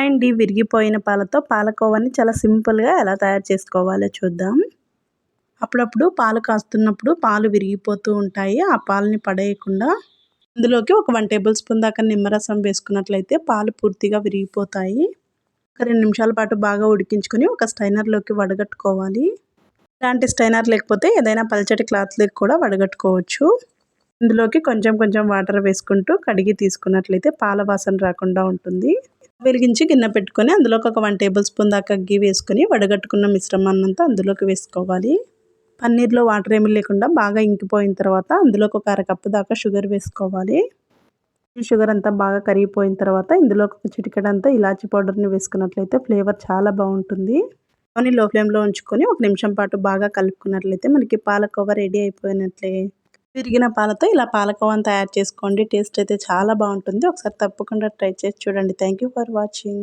Hi అండి, విరిగిపోయిన పాలతో పాలకోవాని చాలా సింపుల్గా ఎలా తయారు చేసుకోవాలో చూద్దాం. అప్పుడప్పుడు పాలు కాస్తున్నప్పుడు పాలు విరిగిపోతూ ఉంటాయి. ఆ పాలని పడేయకుండా ఇందులోకి ఒక 1 టేబుల్ స్పూన్ దాకా నిమ్మరసం వేసుకున్నట్లయితే పాలు పూర్తిగా విరిగిపోతాయి. ఒక 2 నిమిషాల పాటు బాగా ఉడికించుకొని ఒక స్టైనర్లోకి వడగట్టుకోవాలి. ఇలాంటి స్టైనర్ లేకపోతే ఏదైనా పల్చటి క్లాత్లోకి కూడా వడగట్టుకోవచ్చు. ఇందులోకి కొంచెం కొంచెం వాటర్ వేసుకుంటూ కడిగి తీసుకున్నట్లయితే పాల వాసన రాకుండా ఉంటుంది. వెలిగించి గిన్నె పెట్టుకొని అందులోకి ఒక 1 టేబుల్ స్పూన్ దాకా గీ వేసుకొని వడగట్టుకున్న మిశ్రమాన్నంతా అందులోకి వేసుకోవాలి. పన్నీర్లో వాటర్ ఏమీ లేకుండా బాగా ఇంకిపోయిన తర్వాత అందులోకి ఒక అరకప్పు దాకా షుగర్ వేసుకోవాలి. ఈ షుగర్ అంతా బాగా కరిగిపోయిన తర్వాత ఇందులోకి ఒక చిటికెడంతా ఇలాచీ పౌడర్ని వేసుకున్నట్లయితే ఫ్లేవర్ చాలా బాగుంటుంది. లో ఫ్లేమ్లో ఉంచుకొని ఒక నిమిషం పాటు బాగా కలుపుకున్నట్లయితే మనకి పాలకోవా రెడీ అయిపోయినట్లే. విరిగిన పాలతో ఇలా పాలకోవాని తయారు చేసుకోండి. టేస్ట్ అయితే చాలా బాగుంటుంది. ఒకసారి తప్పకుండా ట్రై చేసి చూడండి. Thank you for watching.